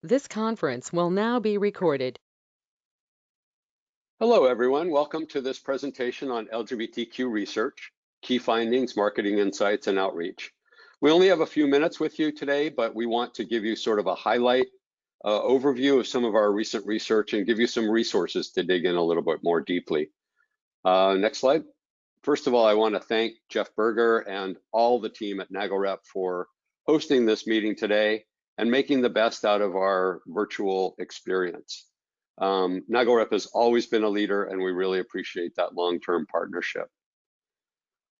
This conference will now be recorded. Hello, everyone. Welcome to this presentation on LGBTQ research, key findings, marketing insights, and outreach. We only have a few minutes with you today, but we want to give you sort of a highlight overview of some of our recent research and give you some resources to dig in a little bit more deeply. Next slide. First of all, I want to thank Jeff Berger and all the team at NAGLREP for hosting this meeting today and making the best out of our virtual experience. NAGLREP has always been a leader, and we really appreciate that long-term partnership.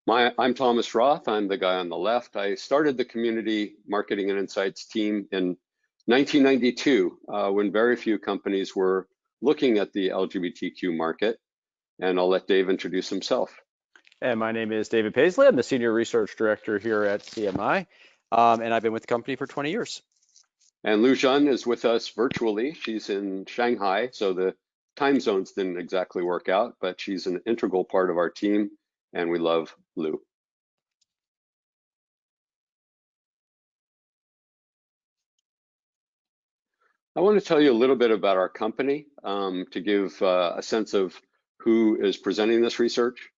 I'm Thomas Roth. I'm the guy on the left. I started the Community Marketing and Insights team in 1992 when very few companies were looking at the LGBTQ market, and I'll let Dave introduce himself. And my name is David Paisley. I'm the Senior Research Director here at CMI, and I've been with the company for 20 years. And Lu Zhen is with us virtually. She's in Shanghai, so the time zones didn't exactly work out, but she's an integral part of our team, and we love Lu. I want to tell you a little bit about our company to give a sense of who is presenting this research.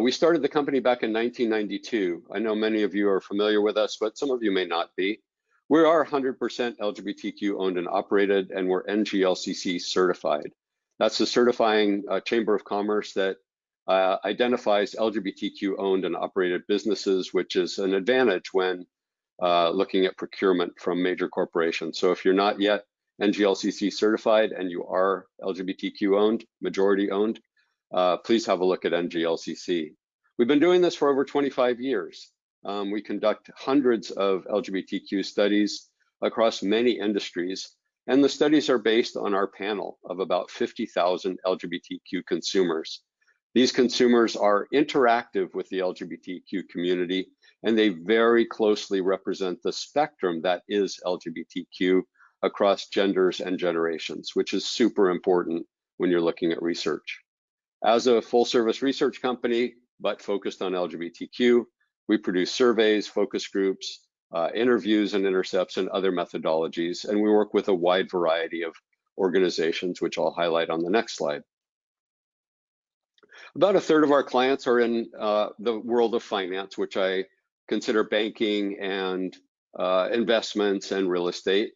We started the company back in 1992. I know many of you are familiar with us, but some of you may not be. We are 100% LGBTQ owned and operated, and we're NGLCC certified. That's the certifying Chamber of Commerce that identifies LGBTQ owned and operated businesses, which is an advantage when looking at procurement from major corporations. So if you're not yet NGLCC certified and you are LGBTQ owned, majority owned, please have a look at NGLCC. We've been doing this for over 25 years. We conduct hundreds of LGBTQ studies across many industries, and the studies are based on our panel of about 50,000 LGBTQ consumers. These consumers are interactive with the LGBTQ community, and they very closely represent the spectrum that is LGBTQ across genders and generations, which is super important when you're looking at research. As a full service research company, but focused on LGBTQ, we produce surveys, focus groups, interviews and intercepts, and other methodologies. And we work with a wide variety of organizations, which I'll highlight on the next slide. About a third of our clients are in the world of finance, which I consider banking and investments and real estate.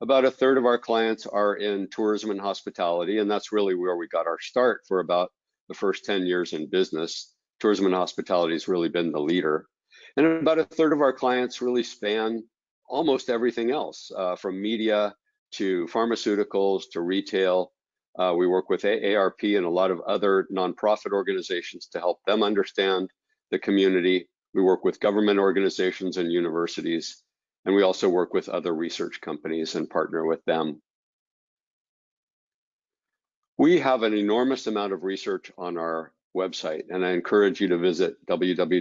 About a third of our clients are in tourism and hospitality, and that's really where we got our start for about the first 10 years in business. Tourism and hospitality has really been the leader. And about a third of our clients really span almost everything else, from media to pharmaceuticals to retail. We work with AARP and a lot of other nonprofit organizations to help them understand the community. We work with government organizations and universities. And we also work with other research companies and partner with them. We have an enormous amount of research on our website, and I encourage you to visit www.cmi.info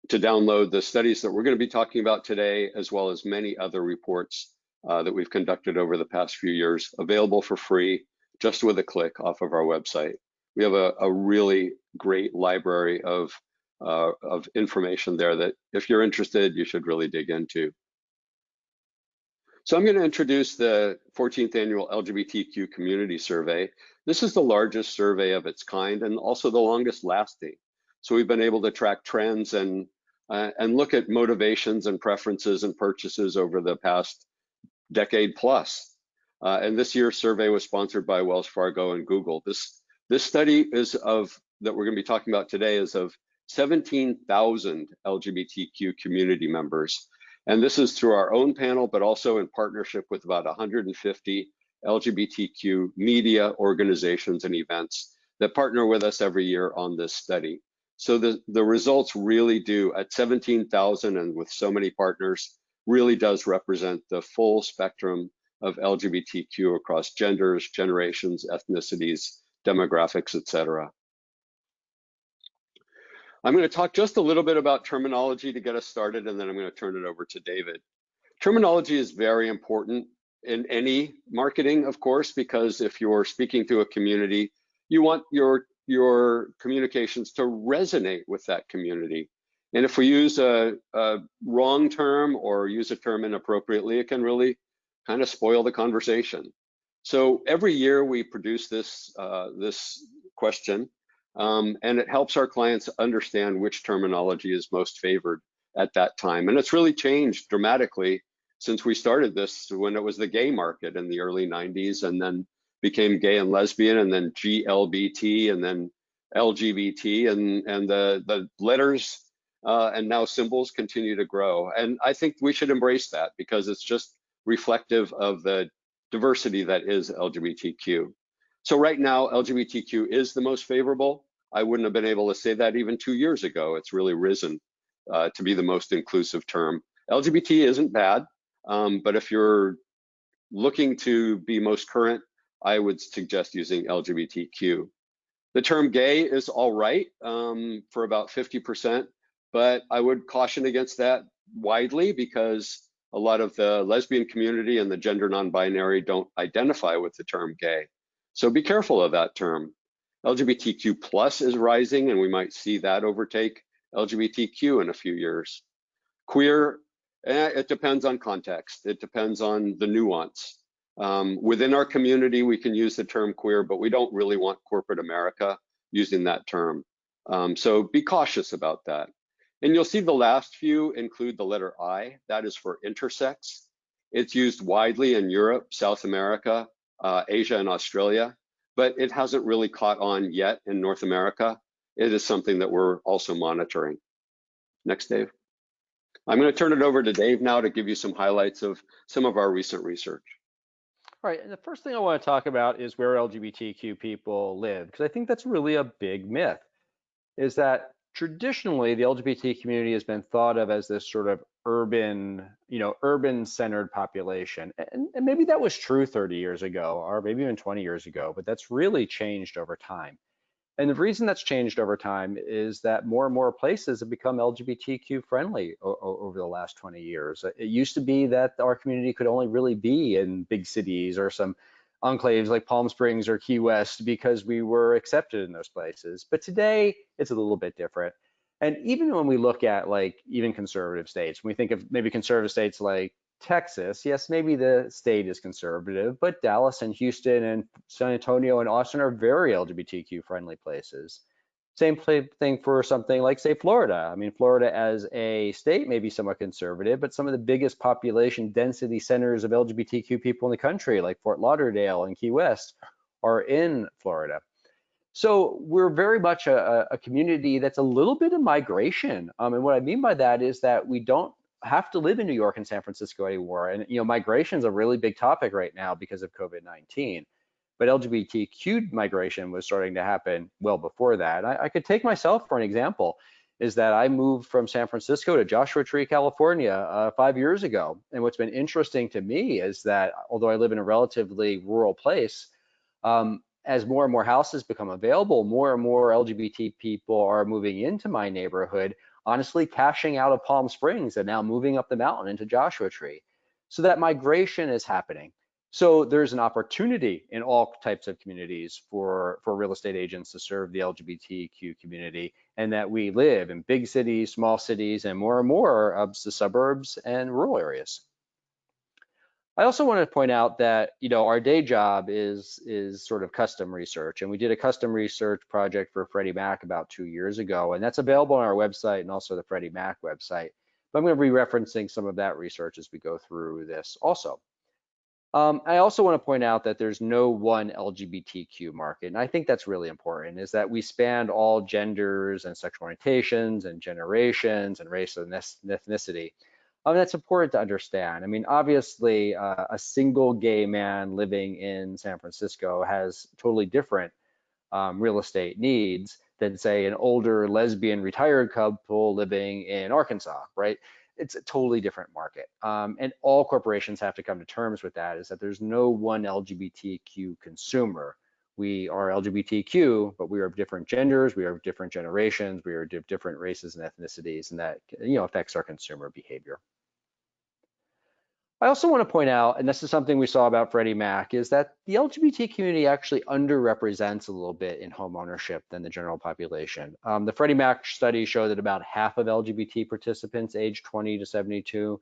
to download the studies that we're going to be talking about today, as well as many other reports that we've conducted over the past few years, available for free, just with a click off of our website. We have a really great library of information there that if you're interested, you should really dig into. So I'm going to introduce the 14th annual LGBTQ community survey. This is the largest survey of its kind and also the longest lasting. So we've been able to track trends and look at motivations and preferences and purchases over the past decade plus. And this year's survey was sponsored by Wells Fargo and Google. This study is that we're going to be talking about today is of 17,000 LGBTQ community members. And this is through our own panel, but also in partnership with about 150 LGBTQ media organizations and events that partner with us every year on this study. So the results really do, at 17,000 and with so many partners, really does represent the full spectrum of LGBTQ across genders, generations, ethnicities, demographics, etc. I'm going to talk just a little bit about terminology to get us started, and then I'm going to turn it over to David. Terminology is very important in any marketing, of course, because if you're speaking to a community, you want your communications to resonate with that community. And if we use a wrong term or use a term inappropriately, it can really kind of spoil the conversation. So every year we produce this question, and it helps our clients understand which terminology is most favored at that time. And it's really changed dramatically since we started this when it was the gay market in the early 90s, and then became gay and lesbian, and then GLBT, and then LGBT, and the letters and now symbols continue to grow. And I think we should embrace that because it's just reflective of the diversity that is LGBTQ. So right now, LGBTQ is the most favorable. I wouldn't have been able to say that even 2 years ago. It's really risen to be the most inclusive term. LGBT isn't bad, but if you're looking to be most current, I would suggest using LGBTQ. The term gay is all right for about 50%, but I would caution against that widely because a lot of the lesbian community and the gender non-binary don't identify with the term gay. So be careful of that term. LGBTQ plus is rising, and we might see that overtake LGBTQ in a few years. Queer, it depends on context. It depends on the nuance. Within our community, we can use the term queer, but we don't really want corporate America using that term. So be cautious about that. And you'll see the last few include the letter I, that is for intersex. It's used widely in Europe, South America, Asia, and Australia, but it hasn't really caught on yet in North America. It is something that we're also monitoring. Next, Dave. I'm going to turn it over to Dave now to give you some highlights of some of our recent research. All right, and the first thing I want to talk about is where LGBTQ people live, because I think that's really a big myth, is that traditionally the LGBT community has been thought of as this sort of urban, urban-centered population. And maybe that was true 30 years ago, or maybe even 20 years ago, but that's really changed over time. And the reason that's changed over time is that more and more places have become LGBTQ friendly over the last 20 years. It used to be that our community could only really be in big cities or some enclaves like Palm Springs or Key West because we were accepted in those places. But today it's a little bit different. And even when we look at like even conservative states, when we think of maybe conservative states like Texas, yes, maybe the state is conservative, but Dallas and Houston and San Antonio and Austin are very LGBTQ friendly places. Same thing for something like, say, Florida. I mean, Florida as a state may be somewhat conservative, but some of the biggest population density centers of LGBTQ people in the country, like Fort Lauderdale and Key West, are in Florida. So we're very much a community that's a little bit of migration. And what I mean by that is that we don't have to live in New York and San Francisco anymore. And migration is a really big topic right now because of COVID-19. But LGBTQ migration was starting to happen well before that. I could take myself for an example, is that I moved from San Francisco to Joshua Tree, California 5 years ago. And what's been interesting to me is that although I live in a relatively rural place, as more and more houses become available, more and more LGBT people are moving into my neighborhood, honestly cashing out of Palm Springs and now moving up the mountain into Joshua Tree. So that migration is happening. So there's an opportunity in all types of communities for real estate agents to serve the LGBTQ community, and that we live in big cities, small cities, and more of the suburbs and rural areas. I also want to point out that our day job is sort of custom research, and we did a custom research project for Freddie Mac about 2 years ago, and that's available on our website and also the Freddie Mac website. But I'm going to be referencing some of that research as we go through this also. I also want to point out that there's no one LGBTQ market, and I think that's really important, is that we span all genders and sexual orientations and generations and race and ethnicity. That's important to understand. I mean, obviously, a single gay man living in San Francisco has totally different real estate needs than, say, an older lesbian retired couple living in Arkansas, right? It's a totally different market. And all corporations have to come to terms with that, is that there's no one LGBTQ consumer. We are LGBTQ, but we are of different genders, we are of different generations, we are of different races and ethnicities, and that affects our consumer behavior. I also want to point out, and this is something we saw about Freddie Mac, is that the LGBT community actually underrepresents a little bit in home ownership than the general population. The Freddie Mac study showed that about half of LGBT participants aged 20 to 72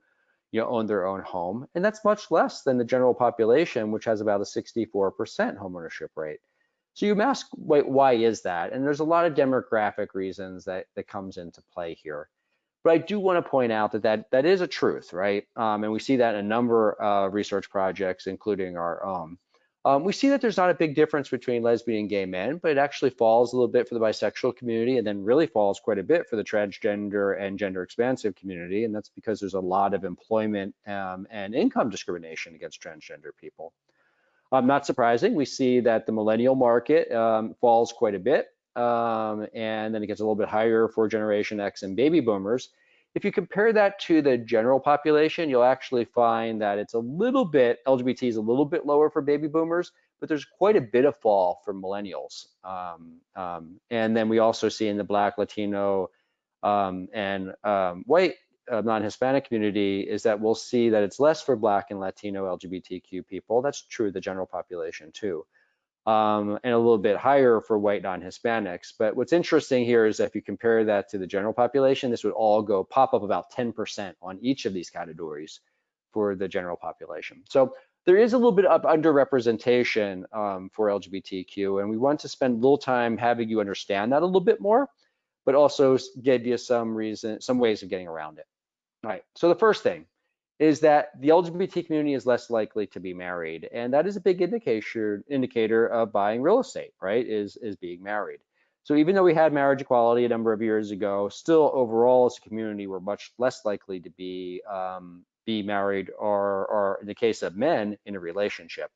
own their own home, and that's much less than the general population, which has about a 64% homeownership rate. So you ask, why is that? And there's a lot of demographic reasons that comes into play here. But I do want to point out that is a truth, right? And we see that in a number of research projects, including our own. We see that there's not a big difference between lesbian and gay men, but it actually falls a little bit for the bisexual community and then really falls quite a bit for the transgender and gender expansive community. And that's because there's a lot of employment and income discrimination against transgender people. Not surprising, we see that the millennial market falls quite a bit, and then it gets a little bit higher for Generation X and baby boomers. If you compare that to the general population, you'll actually find that it's a little bit, LGBT is a little bit lower for baby boomers, but there's quite a bit of fall for millennials. And then we also see in the Black, Latino, and white non-Hispanic community is that we'll see that it's less for Black and Latino LGBTQ people. That's true of the general population too. And a little bit higher for white non-Hispanics. But what's interesting here is that if you compare that to the general population, this would all pop up about 10% on each of these categories for the general population. So there is a little bit of underrepresentation for LGBTQ, and we want to spend a little time having you understand that a little bit more, but also give you some ways of getting around it. All right, so the first thing is that the LGBT community is less likely to be married, and that is a big indicator of buying real estate, right, is being married. So even though we had marriage equality a number of years ago, still overall as a community, we're much less likely to be married or in the case of men, in a relationship.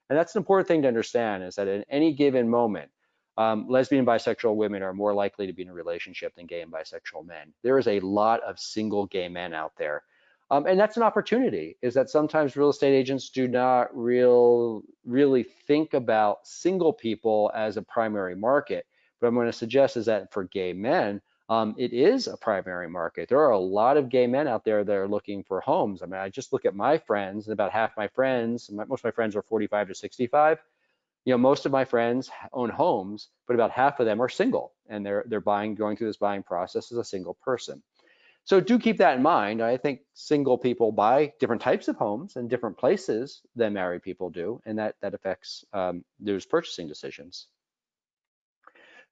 And that's an important thing to understand, is that at any given moment, lesbian and bisexual women are more likely to be in a relationship than gay and bisexual men. There is a lot of single gay men out there. And that's an opportunity, is that sometimes real estate agents do not really think about single people as a primary market. But I'm going to suggest is that for gay men, it is a primary market. There are a lot of gay men out there that are looking for homes. I mean, I just look at my friends, and about half my friends, most of my friends are 45 to 65. Most of my friends own homes, but about half of them are single, and they're going through this buying process as a single person. So do keep that in mind. I think single people buy different types of homes in different places than married people do, and that affects those purchasing decisions.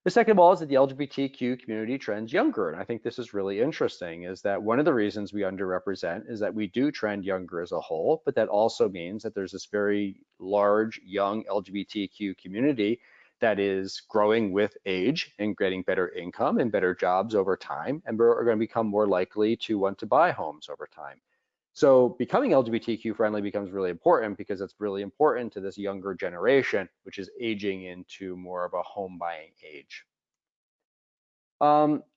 The second of all is that the LGBTQ community trends younger, and I think this is really interesting, is that one of the reasons we underrepresent is that we do trend younger as a whole, but that also means that there's this very large young LGBTQ community that is growing with age and getting better income and better jobs over time, and are going to become more likely to want to buy homes over time. So becoming LGBTQ friendly becomes really important because it's really important to this younger generation, which is aging into more of a home buying age.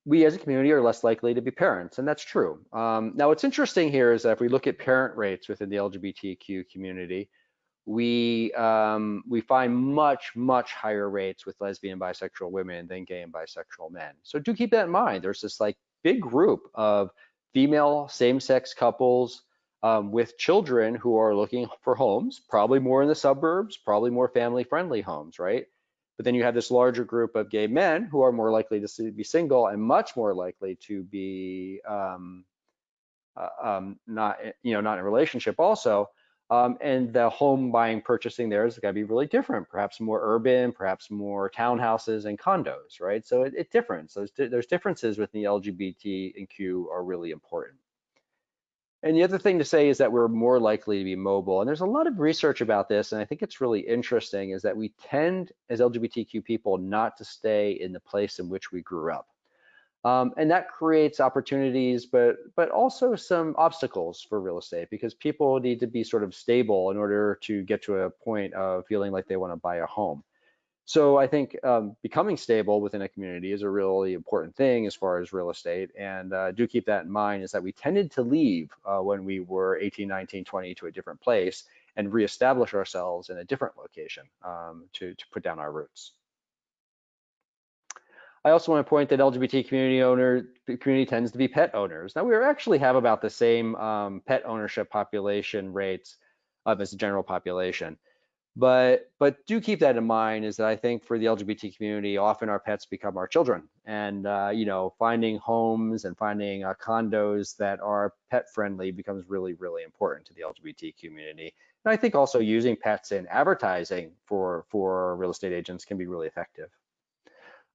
We as a community are less likely to be parents, and that's true. Now, what's interesting here is that if we look at parent rates within the LGBTQ community, we find much higher rates with lesbian and bisexual women than gay and bisexual men. So do keep that in mind. There's this big group of female same-sex couples with children who are looking for homes, probably more in the suburbs, probably more family-friendly homes, right? But then you have this larger group of gay men who are more likely to be single and much more likely to be not in a relationship also. And the home buying purchasing there is going to be really different, perhaps more urban, perhaps more townhouses and condos, right? So it differs. There's differences within the LGBTQ are really important. And the other thing to say is that we're more likely to be mobile. And there's a lot of research about this, and I think it's really interesting, is that we tend, as LGBTQ people, not to stay in the place in which we grew up. And that creates opportunities, but also some obstacles for real estate, because people need to be sort of stable in order to get to a point of feeling like they want to buy a home. So I think becoming stable within a community is a really important thing as far as real estate. And do keep that in mind, is that we tended to leave when we were 18, 19, 20 to a different place and reestablish ourselves in a different location to put down our roots. I also want to point that LGBT community tends to be pet owners. Now we actually have about the same pet ownership population rates as the general population. But do keep that in mind, is that I think for the LGBT community, often our pets become our children, and you know, finding homes and finding condos that are pet friendly becomes really, really important to the LGBT community. And I think also using pets in advertising for real estate agents can be really effective.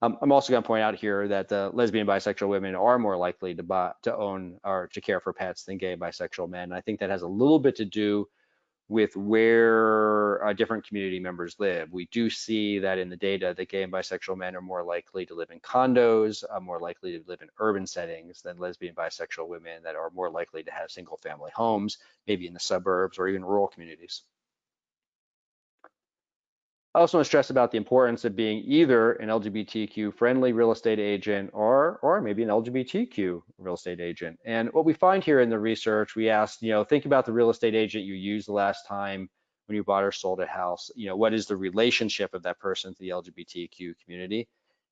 I'm also going to point out here that lesbian bisexual women are more likely to own or to care for pets than gay bisexual men. I think that has a little bit to do with where different community members live. We do see that in the data that gay and bisexual men are more likely to live in condos, more likely to live in urban settings than lesbian bisexual women that are more likely to have single family homes, maybe in the suburbs or even rural communities. I also want to stress about the importance of being either an LGBTQ friendly real estate agent or maybe an LGBTQ real estate agent. And what we find here in the research, we asked, you know, think about the real estate agent you used the last time when you bought or sold a house. You know, what is the relationship of that person to the LGBTQ community?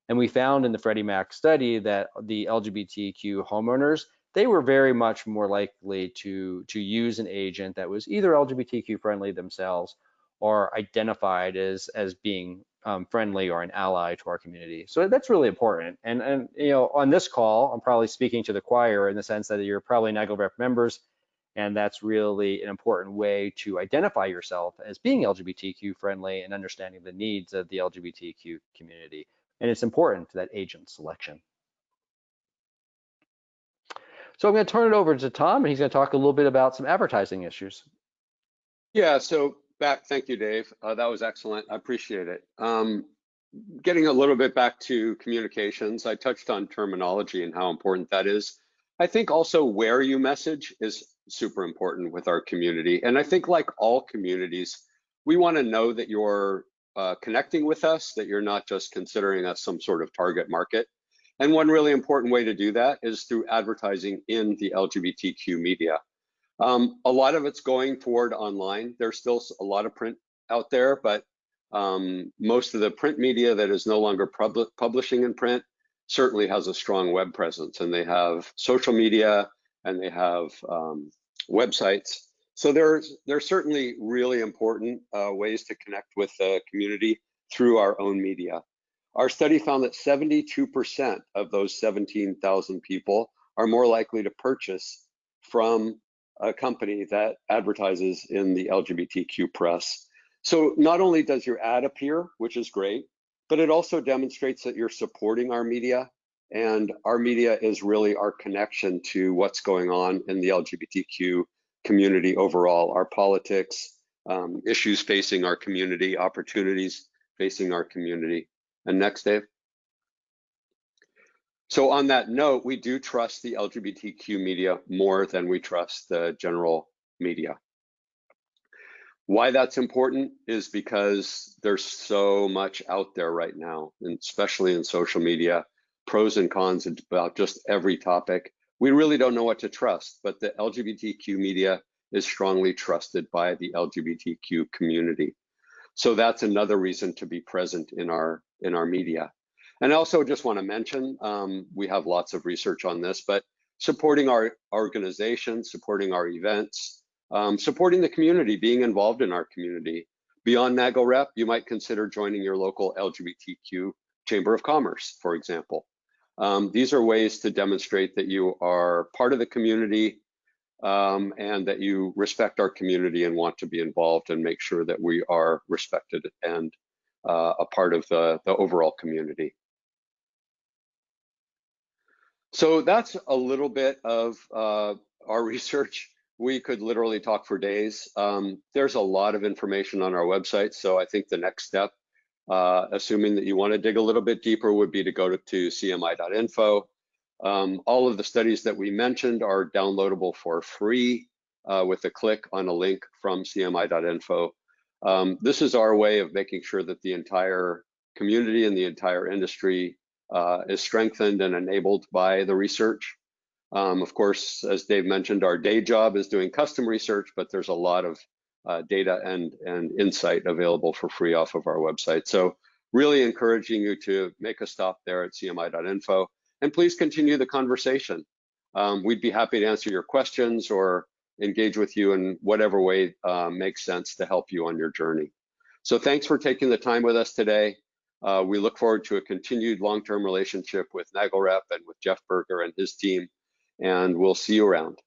And we found in the Freddie Mac study that the LGBTQ homeowners, they were very much more likely to use an agent that was either LGBTQ friendly themselves or identified as being friendly or an ally to our community. So that's really important. And you know, on this call, I'm probably speaking to the choir in the sense that you're probably NAGLE members, and that's really an important way to identify yourself as being LGBTQ friendly and understanding the needs of the LGBTQ community. And it's important to that agent selection. So I'm going to turn it over to Tom, and he's going to talk a little bit about some advertising issues. Yeah, so thank you, Dave. That was excellent. I appreciate it. Getting a little bit back to communications, I touched on terminology and how important that is. I think also where you message is super important with our community. And I think like all communities, we want to know that you're connecting with us, that you're not just considering us some sort of target market. And one really important way to do that is through advertising in the LGBTQ media. A lot of it's going toward online. There's still a lot of print out there, but most of the print media that is no longer publishing in print certainly has a strong web presence, and they have social media and they have websites. So there's certainly really important ways to connect with the community through our own media. Our study found that 72% of those 17,000 people are more likely to purchase from a company that advertises in the LGBTQ press. So not only does your ad appear, which is great, but it also demonstrates that you're supporting our media, and our media is really our connection to what's going on in the LGBTQ community overall, our politics, issues facing our community, opportunities facing our community. And next, Dave. So on that note, we do trust the LGBTQ media more than we trust the general media. Why that's important is because there's so much out there right now, and especially in social media, pros and cons about just every topic. We really don't know what to trust, but the LGBTQ media is strongly trusted by the LGBTQ community. So that's another reason to be present in our media. And I also just want to mention, we have lots of research on this, but supporting our organizations, supporting our events, supporting the community, being involved in our community. Beyond NAGLE Rep, you might consider joining your local LGBTQ Chamber of Commerce, for example. These are ways to demonstrate that you are part of the community and that you respect our community and want to be involved and make sure that we are respected and a part of the overall community. So that's a little bit of our research. We could literally talk for days. There's a lot of information on our website, so I think the next step, assuming that you want to dig a little bit deeper, would be to go to cmi.info. All of the studies that we mentioned are downloadable for free with a click on a link from cmi.info. This is our way of making sure that the entire community and the entire industry is strengthened and enabled by the research. Of course, as Dave mentioned, our day job is doing custom research, but there's a lot of data and insight available for free off of our website. So really encouraging you to make a stop there at cmi.info, and please continue the conversation. We'd be happy to answer your questions or engage with you in whatever way makes sense to help you on your journey. So thanks for taking the time with us today. We look forward to a continued long-term relationship with Nagelrep and with Jeff Berger and his team, and we'll see you around.